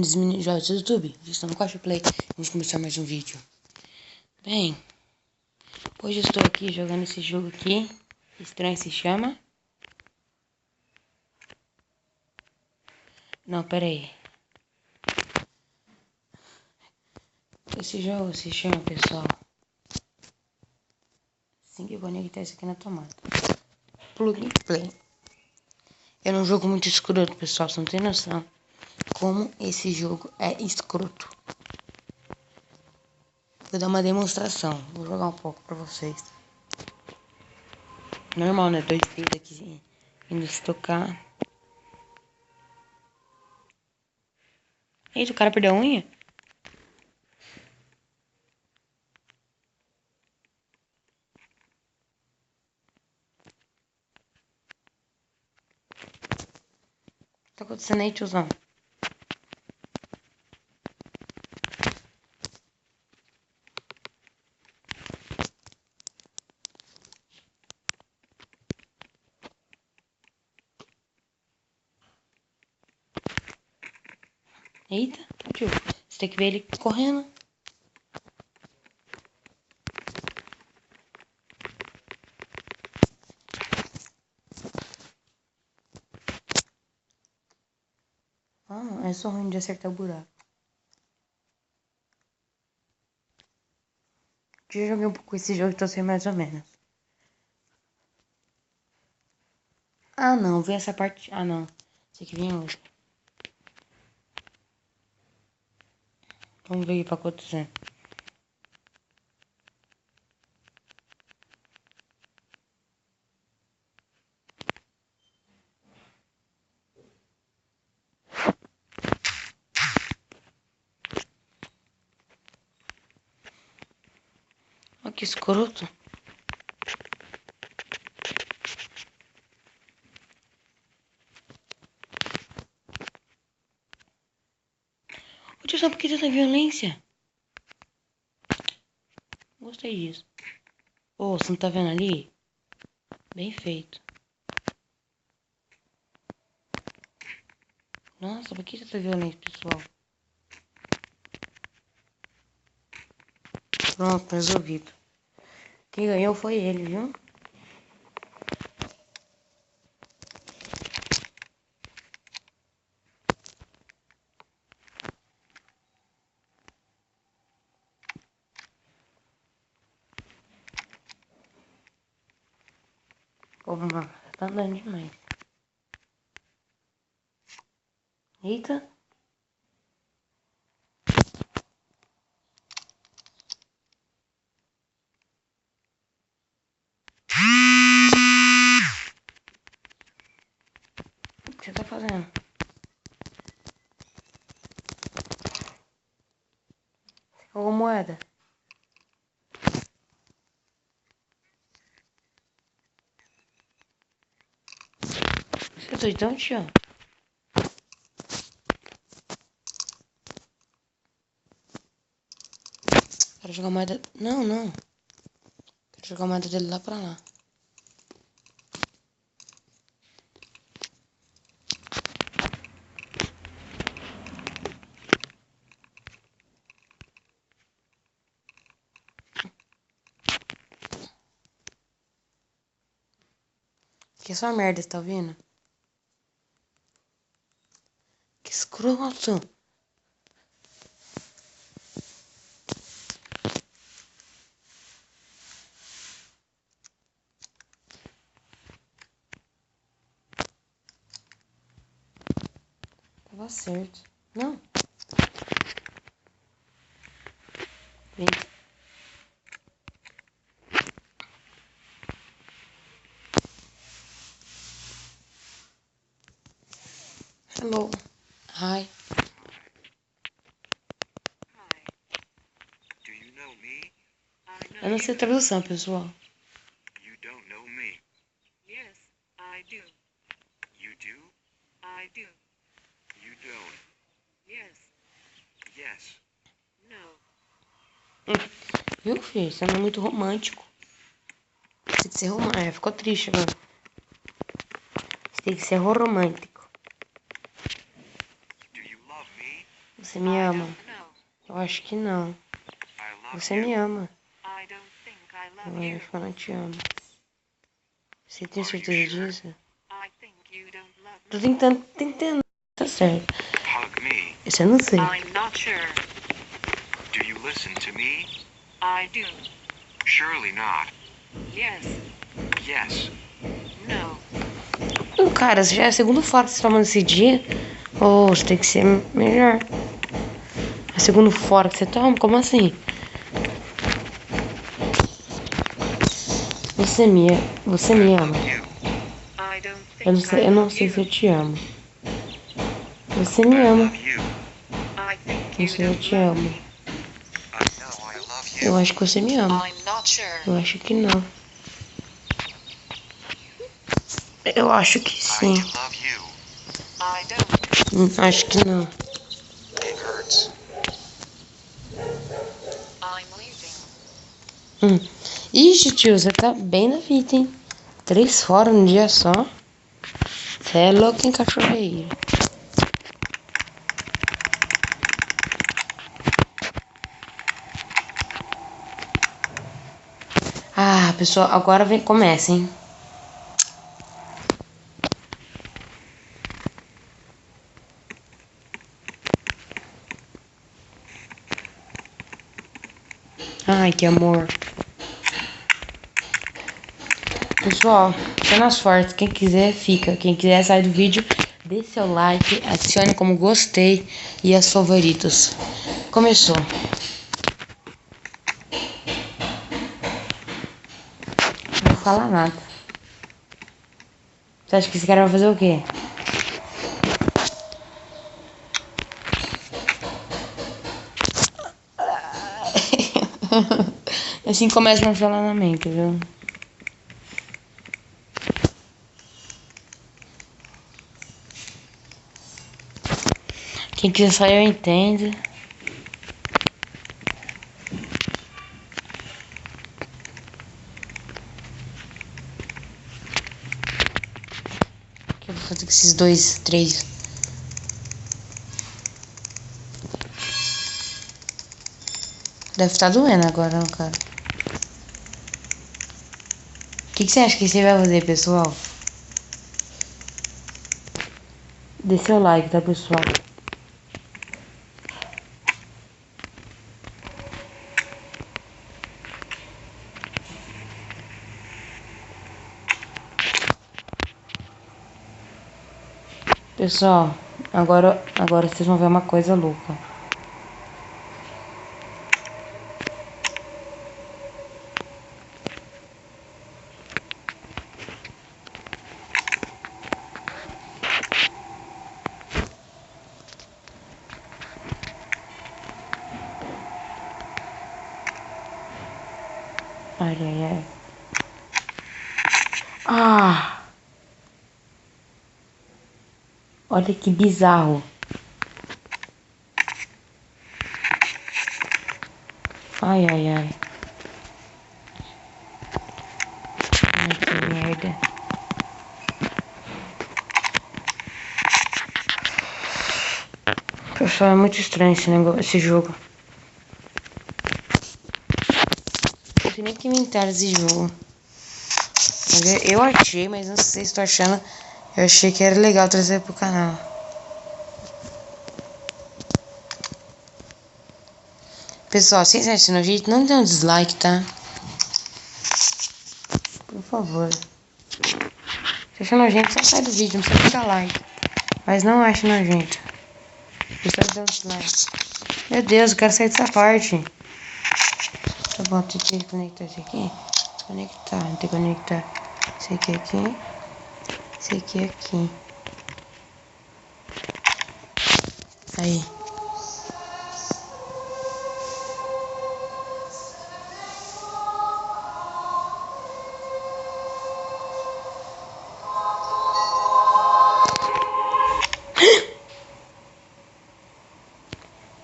Bem-vindos, mini jogos do YouTube. Vocês estão no Cosplay. Vamos começar mais um vídeo. Bem, hoje eu estou aqui jogando esse jogo aqui. Estranho se chama. Não, pera aí. Esse jogo se chama, pessoal, assim que conectar isso aqui na tomada. Plug and Play. É um jogo muito escroto, pessoal. Você não tem noção como esse jogo é escroto. Vou dar uma demonstração. Vou jogar um pouco pra vocês. Normal, né? 2 dedos aqui indo se tocar. Eita, o cara perdeu a unha? O que tá acontecendo aí, tiozão? Eita, tio. Você tem que ver ele correndo. Ah, é só ruim de acertar o buraco. Já joguei um pouco esse jogo, então sei mais ou menos. Ah, não. Vem essa parte. Ah, não. Esse aqui vem outro. Vamos ver o que vai acontecer. Olha que escroto. Ô, tio, sabe por que tanta violência? Gostei disso. Ô, você não tá vendo ali? Bem feito. Nossa, por que tanta violência, pessoal? Pronto, resolvido. Quem ganhou foi ele, viu? Ô, mano, tá andando demais. Eita. O que você tá fazendo? Ô, moeda. Você é doidão, tio? Quero jogar moeda... Não, não. Quero jogar a moeda dele lá pra lá. Que só merda, você tá ouvindo? Que escroto. Tava certo. Não. Vem. Hello. Hi. Do you know me? Eu não sei tradução, pessoal. You don't know me. Yes, I do. You do? I do. You don't. Yes. Yes. No. Viu, filho? Isso não é muito romântico. Você tem que ser romântico. É, ficou triste agora. Você tem que ser romântico. Do you love me? Você me I ama? don't know. Eu acho que não. I love Você you. me ama? I don't think I Eu love you. acho que eu não te amo. Você tem Are you certeza sure? disso? I think you don't love Tô me. tentando. Tá certo. Hug me. Esse eu não sei. I'm not sure. Do you listen to me? I do. Surely not. Yes. Yes. No. Cara, você já é a segunda fora que você toma nesse dia. Ou você tem que ser melhor. A segunda fora que você toma? Como assim? Você me ama. Love you. I don't Eu não think sei, I eu não love sei you. se eu te amo. Você me I ama. love you. I think Não you sei se eu don't te love amo. me. I know I love you. Eu acho que você me ama. I'm not sure. Eu acho que não. Eu acho que I sim. do love you. I don't. Acho que não. It hurts. I'm leaving. Ixi, tio, você tá bem na vida, hein? 3 fora num dia só. Você é louco, hein, cachorreiro? Ah, pessoal, agora vem, começa, hein? Ai, que amor. Pessoal, cenas fortes. Quem quiser, fica. Quem quiser, sai do vídeo. Dê seu like, adicione como gostei e as favoritos. Começou. Não vou falar nada. Você acha que esse cara vai fazer o quê? Assim começa meu relacionamento, viu? Quem quiser sair, eu entendo. O que eu vou fazer com esses 2, 3? Deve estar doendo agora, não, cara. O que você acha que você vai fazer, pessoal? Dê seu like, tá, pessoal? Pessoal, agora vocês vão ver uma coisa louca. Ai, ai, ai. Ah! Olha que bizarro. Ai, ai, ai. Ai, que merda. Pessoal, é muito estranho esse negócio, esse jogo. Não sei nem que inventaram esse jogo. Eu achei, mas não sei se estou achando. Eu achei que era legal trazer pro canal. Pessoal, se vocês acham nojento, não dê um dislike, tá? Por favor. Se achar nojento, só sai do vídeo, não precisa dar like. Mas não ache nojento. Precisa dar um dislike. Meu Deus, eu quero sair dessa parte. Tá bom, tem que conectar esse aqui. Conectar, tem que conectar esse aqui aqui. Esse aqui aqui. Aí.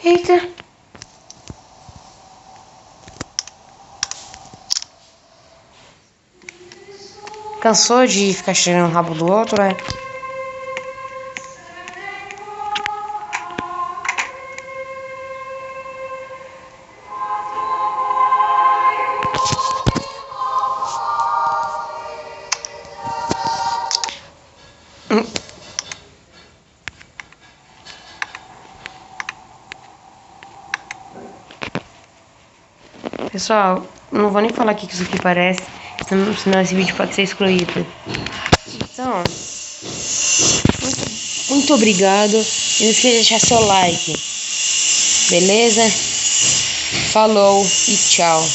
Eita. Cansou de ficar cheirando o rabo do outro, é? Pessoal, não vou nem falar o que isso aqui parece, senão esse vídeo pode ser excluído. Então, muito obrigado. E não esqueça de deixar seu like. Beleza? Falou e tchau.